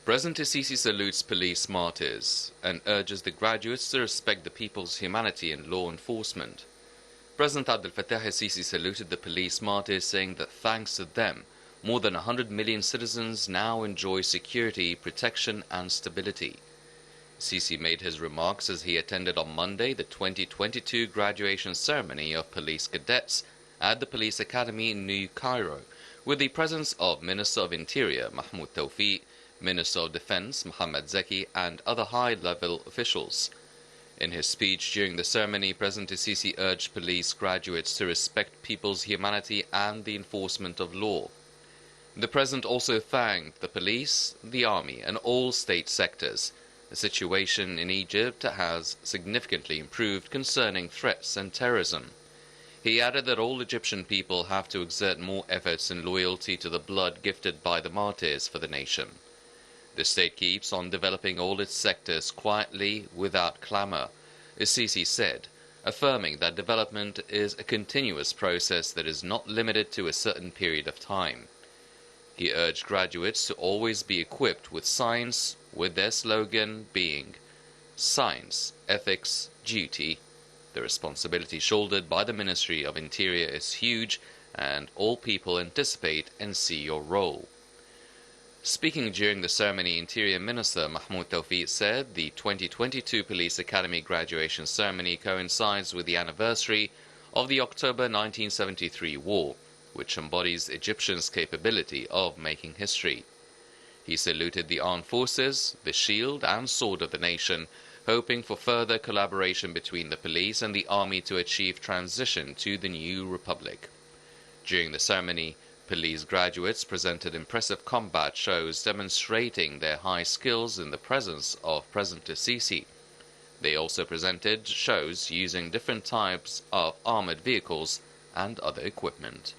President Sisi salutes police martyrs and urges the graduates to respect the people's humanity in law enforcement. President Abdel Fattah Sisi saluted the police martyrs, saying that thanks to them, more than 100 million citizens now enjoy security, protection and stability. Sisi made his remarks as he attended on Monday the 2022 graduation ceremony of police cadets at the Police Academy in New Cairo, with the presence of Minister of Interior Mahmoud Tawfiq, Minister of Defense Mohammed Zaki and other high-level officials. In his speech during the ceremony, President Sisi urged police graduates to respect people's humanity and the enforcement of law. The President also thanked the police, the army and all state sectors. The situation in Egypt has significantly improved concerning threats and terrorism. He added that all Egyptian people have to exert more efforts in loyalty to the blood gifted by the martyrs for the nation. The state keeps on developing all its sectors quietly, without clamor, Sisi said, affirming that development is a continuous process that is not limited to a certain period of time. He urged graduates to always be equipped with science, with their slogan being Science, Ethics, Duty. The responsibility shouldered by the Ministry of Interior is huge, and all people anticipate and see your role. Speaking during the ceremony, Interior Minister Mahmoud Tawfiq said the 2022 Police Academy graduation ceremony coincides with the anniversary of the October 1973 war, which embodies Egyptians' capability of making history. He saluted the armed forces, the shield and sword of the nation, hoping for further collaboration between the police and the army to achieve transition to the new republic. During the ceremony, police graduates presented impressive combat shows demonstrating their high skills in the presence of President Sisi. They also presented shows using different types of armored vehicles and other equipment.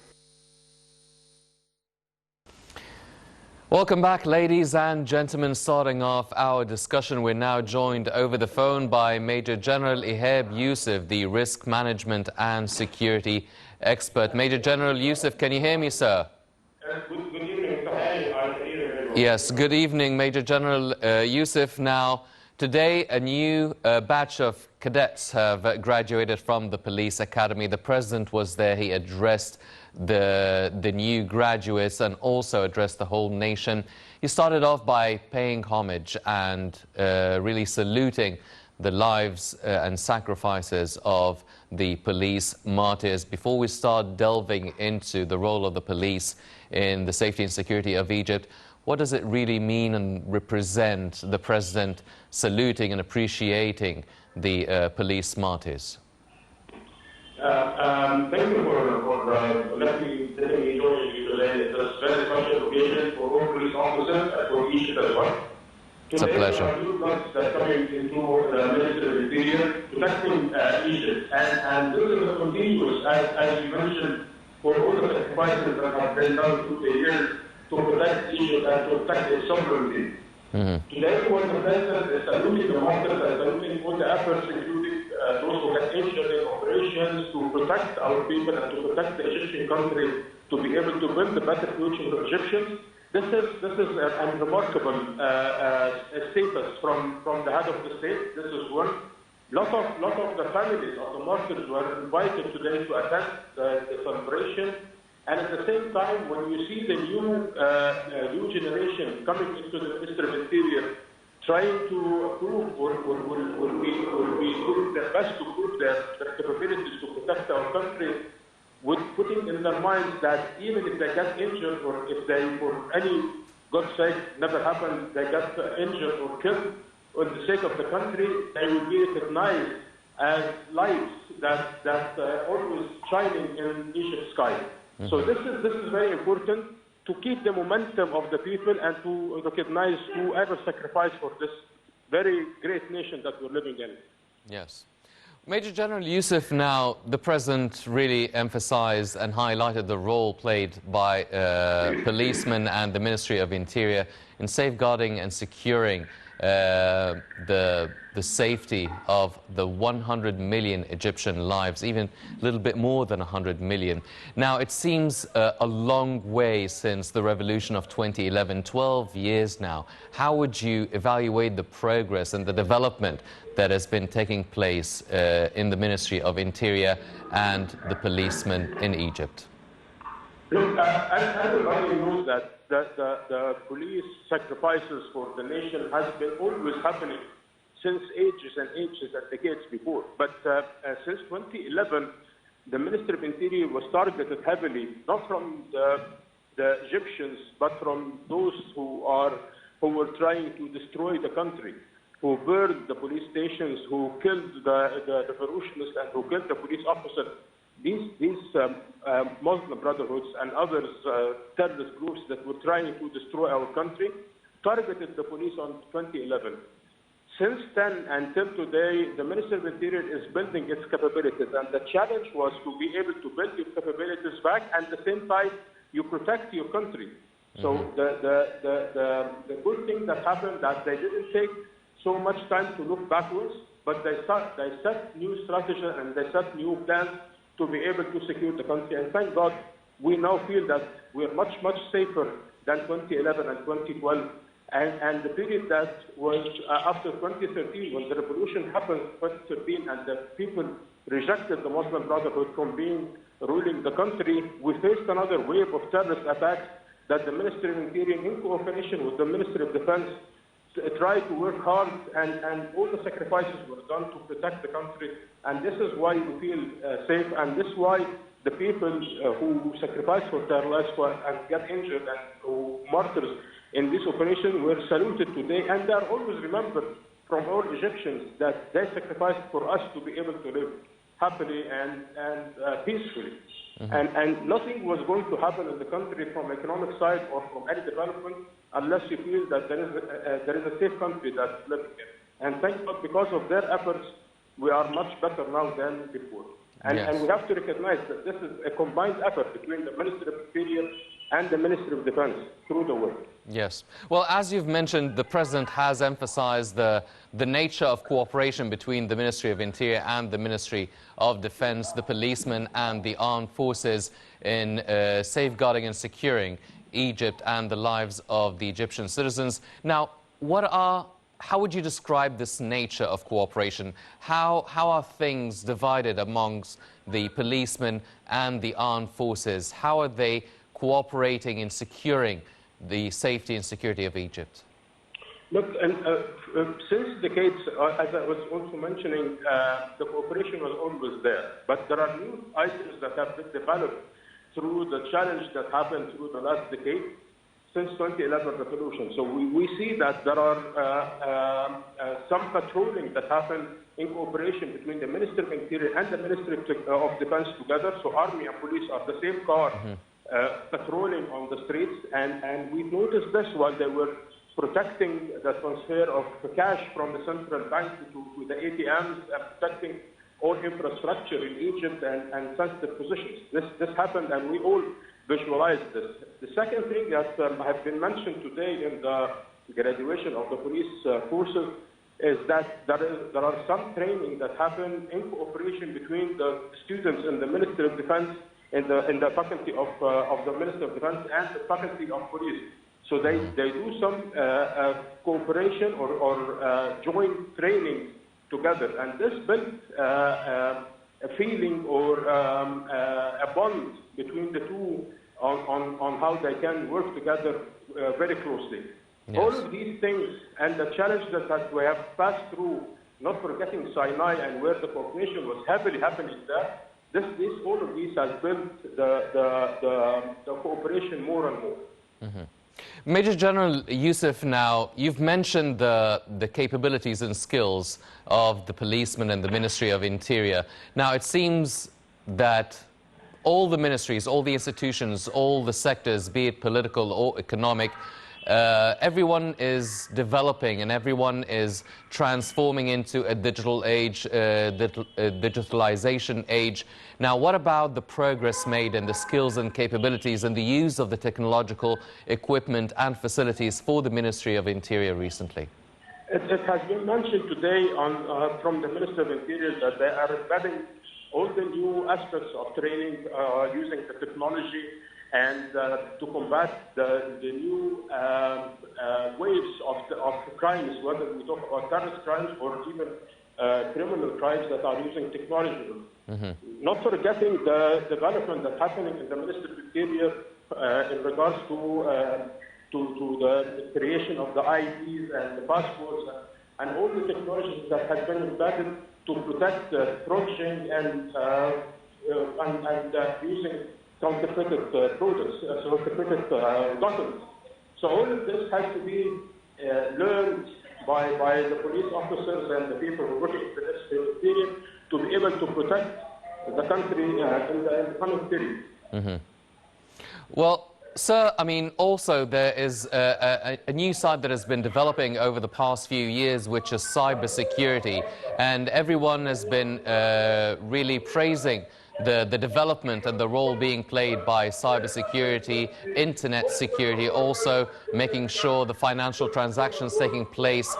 Welcome back, ladies and gentlemen. Starting off our discussion, we're now joined over the phone by Major General Ehab Youssef, the risk management and security expert. Major General Youssef, can you hear me, sir? Good evening. Yes, good evening, Major General Youssef. Now, today a new batch of cadets have graduated from the police academy. The President was there. He addressed the new graduates and also addressed the whole nation. He started off by paying homage and really saluting the lives and sacrifices of the police martyrs. Before we start delving into the role of the police in the safety and security of Egypt, what does it really mean and represent, the President saluting and appreciating the police martyrs? Thank you for letting me join you today. It's a very special occasion for all police officers and for Egypt as well. It's a pleasure. Today, new bloods that coming into the Ministry of Interior, protecting Egypt. And this is a continuous, as you mentioned, for all the sacrifices that have been done through the years to protect Egypt and to protect its sovereignty. Today, when the President is saluting the martyrs and saluting all the efforts, including those who get injured in operations, to protect our people and to protect the Egyptian country, to be able to build a better future for Egyptians, this is a remarkable status from the head of the state. This is one. Lot of the families of the martyrs were invited today to attend the celebration. And at the same time, when you see the new generation coming into the Ministry of Interior, trying to prove or we do their best to prove their capabilities to protect our country, with putting in their minds that even if they get injured or if they, for any God's sake, never happened, they get injured or killed for the sake of the country, they will be recognized as lights that always shining in Egypt's sky. So this is very important to keep the momentum of the people and to recognize whoever sacrificed for this very great nation that we're living in. Yes. Major General Youssef, now the President really emphasized and highlighted the role played by policemen and the Ministry of Interior in safeguarding and securing the safety of the 100 million Egyptian lives, even a little bit more than 100 million. Now, it seems a long way since the revolution of 2011, 12 years now. How would you evaluate the progress and the development that has been taking place in the Ministry of Interior and the policemen in Egypt? Look, everybody knows that the police sacrifices for the nation has been always happening since ages and ages and decades before. But since 2011, the Ministry of Interior was targeted heavily, not from the Egyptians, but from those who were trying to destroy the country, who burned the police stations, who killed the revolutionists, and who killed the police officers. These Muslim Brotherhoods and others, terrorist groups that were trying to destroy our country, targeted the police on 2011. Since then until today, the Ministry of Interior is building its capabilities, and the challenge was to be able to build your capabilities back, and at the same time, you protect your country. So the good thing that happened that they didn't take so much time to look backwards, but they set new strategies and they set new plans to be able to secure the country. And thank God, we now feel that we're much, much safer than 2011 and 2012. And the period that was after 2013, when the revolution happened in 2013 and the people rejected the Muslim Brotherhood from ruling the country, we faced another wave of terrorist attacks that the Ministry of Interior, in cooperation with the Ministry of Defense, tried to work hard, and all the sacrifices were done to protect the country. And this is why we feel safe, and this is why the people who sacrifice for their lives and get injured and who martyrs in this operation were saluted today, and they are always remembered from all Egyptians that they sacrificed for us to be able to live happily and peacefully. And nothing was going to happen in the country from economic side or from any development unless you feel that there is a safe country that's living there. And thank God, because of their efforts, we are much better now than before. And we have to recognize that this is a combined effort between the Ministry of Interior and the Ministry of Defense through the world. Yes. Well, as you've mentioned, the President has emphasized the nature of cooperation between the Ministry of Interior and the Ministry of Defense, the policemen and the armed forces in safeguarding and securing Egypt and the lives of the Egyptian citizens. Now, how would you describe this nature of cooperation? How are things divided amongst the policemen and the armed forces? How are they cooperating in securing the safety and security of Egypt? Look, and since decades, as I was also mentioning, the cooperation was always there. But there are new items that have been developed through the challenge that happened through the last decade since 2011 revolution. So we see that there are some patrolling that happened in cooperation between the Ministry of Interior and the Ministry of Defense together. So army and police are the same car patrolling on the streets. And we noticed this while they were protecting the transfer of cash from the central bank to the ATMs and protecting all infrastructure in Egypt and sensitive positions. This happened, and we all visualized this. The second thing that has been mentioned today in the graduation of the police forces is that there are some training that happen in cooperation between the students in the Ministry of Defense, in the faculty of the Ministry of Defense and the faculty of police. So they do some cooperation or joint training together, and this built a feeling or a bond between the two on how they can work together very closely. Yes. All of these things and the challenge that we have passed through, not forgetting Sinai and where the cooperation was heavily happening there, all of these has built the cooperation more and more. Major General Youssef, now, you've mentioned the capabilities and skills of the policemen and the Ministry of Interior. Now, it seems that all the ministries, all the institutions, all the sectors, be it political or economic, everyone is developing and everyone is transforming into a digital age, digitalization age. Now, what about the progress made and the skills and capabilities and the use of the technological equipment and facilities for the Ministry of Interior recently? It has been mentioned today from the Minister of Interior that they are embedding all the new aspects of training using the technology and to combat the new waves of crimes, whether we talk about terrorist crimes or even criminal crimes that are using technology. Not forgetting the development that's happening in the Ministry of Interior in regards to the creation of the IDs and the passports and all the technologies that have been embedded to protect approaching and using counterfeited products, counterfeited documents. So all of this has to be learned by the police officers and the people who are working in the Ministry of Interior to be able to protect the country in the coming period. Well, sir, I mean, also there is a new side that has been developing over the past few years, which is cybersecurity. And everyone has been really praising the development and the role being played by cybersecurity, internet security, also making sure the financial transactions taking place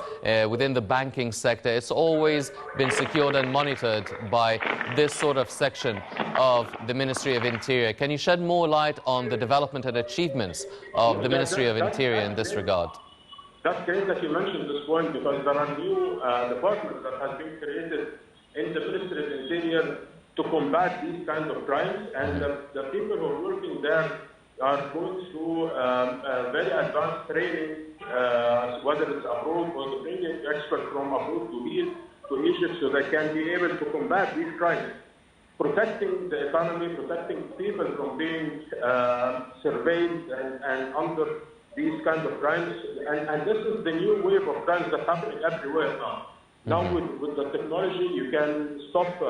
within the banking sector. It's always been secured and monitored by this sort of section of the Ministry of Interior. Can you shed more light on the development and achievements of the Ministry of Interior in this regard? That's great that you mentioned this point, because there are new departments that have been created in the Ministry of Interior to combat these kinds of crimes, and the people who are working there are going through very advanced training, whether it's abroad or bringing experts from abroad to Egypt so they can be able to combat these crimes, protecting the economy, protecting people from being surveyed and under these kinds of crimes. And this is the new wave of crimes that's happening everywhere now. Now with the technology, you can stop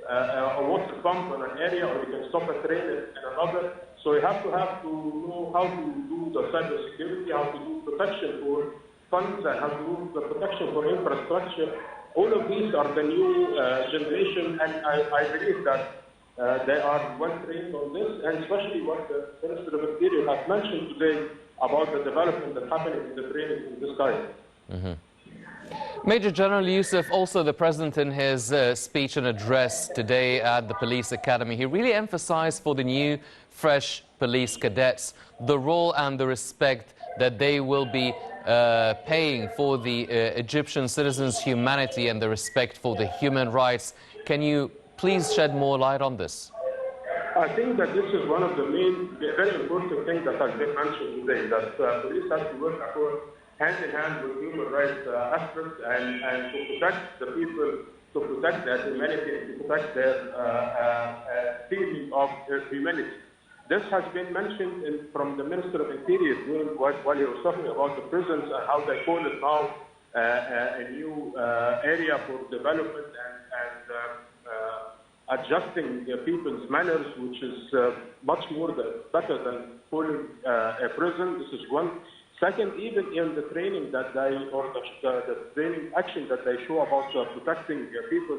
a water pump in an area, or you can stop a train in another. So you have to know how to do the cybersecurity, how to do protection for funds, and how to do the protection for infrastructure. All of these are the new generation, and I believe that they are well trained on this, and especially what the Minister of Interior has mentioned today about the development that's happening in the training in this time. Major General Youssef, also the President in his speech and address today at the Police Academy, he really emphasized for the new, fresh police cadets the role and the respect that they will be paying for the Egyptian citizens' humanity and the respect for the human rights. Can you please shed more light on this? I think that this is one of the main, very important things that has been mentioned today, that police have to work hand in hand with human rights aspects and to protect the people, to protect their humanity, and to protect their feeling of humanity. This has been mentioned from the Minister of Interior while he was talking about the prisons and how they call it now a new area for development and adjusting people's manners, which is much more better than calling a prison. This is one. Second, even in the training that the training action that they show about protecting people,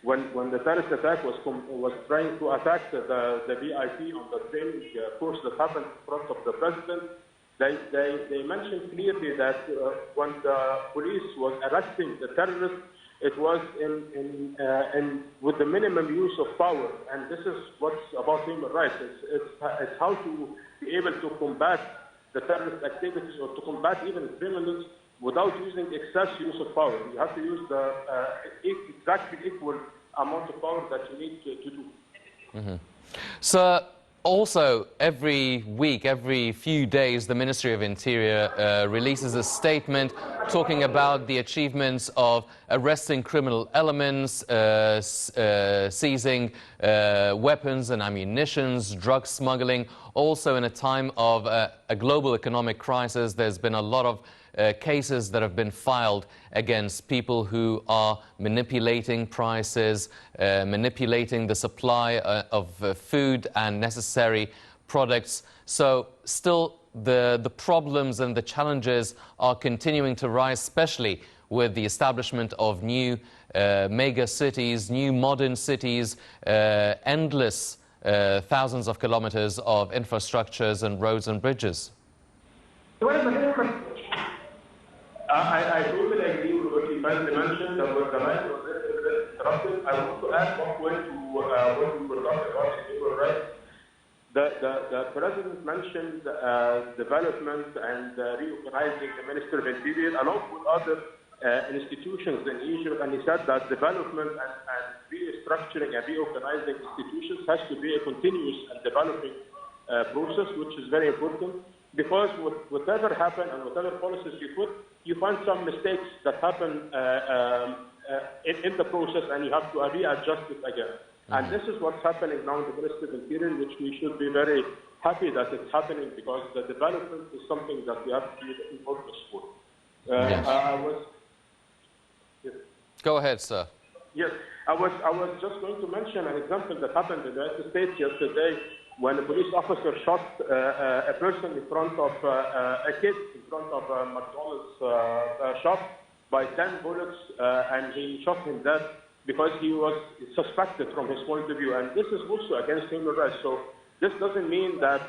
when the terrorist attack was trying to attack the VIP on the training course that happened in front of the president, they mentioned clearly that when the police was arresting the terrorists, it was with the minimum use of power, and this is what's about human rights. It's how to be able to combat the terrorist activities or to combat even criminals without using excess use of power. You have to use the exactly equal amount of power that you need to do. So also, every week, every few days, the Ministry of Interior releases a statement talking about the achievements of arresting criminal elements, seizing weapons and ammunitions, drug smuggling. Also, in a time of a global economic crisis, there's been a lot of cases that have been filed against people who are manipulating prices, manipulating the supply of food and necessary products. So still the problems and the challenges are continuing to rise, especially with the establishment of new mega cities, new modern cities, endless thousands of kilometers of infrastructures and roads and bridges. I totally agree with what you mentioned. That was the line was interrupted. I want to add one point to what we were talking about in human rights. The president mentioned development and reorganizing the Minister of Interior along with other institutions in Egypt, and he said that development and restructuring and reorganizing institutions has to be a continuous and developing process, which is very important, because whatever happens and whatever policies you put, you find some mistakes that happen in the process, and you have to readjust it again. And this is what's happening now in the Ministry of Interior, which we should be very happy that it's happening, because the development is something that we have to be in focus for. Yes. Go ahead, sir. Yes, I was just going to mention an example that happened in the United States yesterday, when a police officer shot a person in front of a kid in front of a McDonald's shop by 10 bullets, and he shot him dead because he was suspected from his point of view. And this is also against human rights. So this doesn't mean that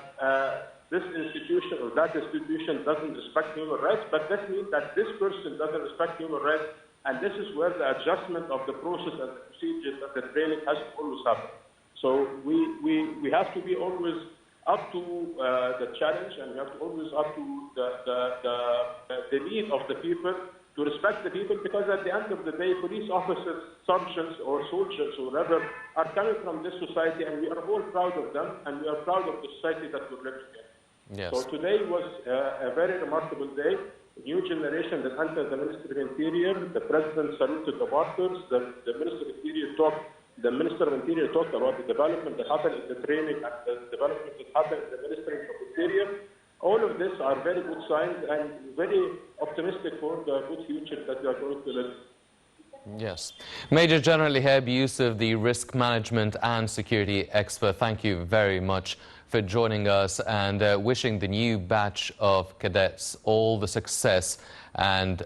this institution or that institution doesn't respect human rights, but this means that this person doesn't respect human rights. And this is where the adjustment of the process and the procedures and the training has to always happen. So we have to be always up to the challenge, and we have to always up to the need of the people, to respect the people, because at the end of the day, police officers, sergeants or soldiers or whatever are coming from this society, and we are all proud of them, and we are proud of the society that we're living in. Yes. So today was a very remarkable day. A new generation that entered the Ministry of Interior. The President saluted the martyrs. The Minister of Interior talked about the development that happened in the training and the development that happened in the Ministry of Interior. All of this are very good signs and very optimistic for the good future that we are going to live. Yes. Major General Ehab Youssef, the risk management and security expert, thank you very much for joining us, and wishing the new batch of cadets all the success and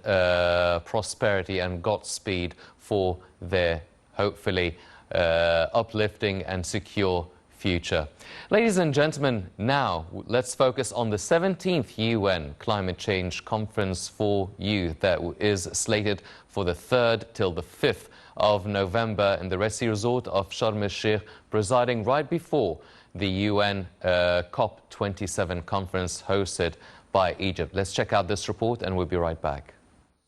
prosperity and Godspeed for their hopefully uplifting and secure future. Ladies and gentlemen, now let's focus on the 17th UN Climate Change Conference for Youth that is slated for the 3rd till the 5th of November in the Red Sea resort of Sharm el-Sheikh, presiding right before the UN COP27 conference hosted by Egypt. Let's check out this report and we'll be right back.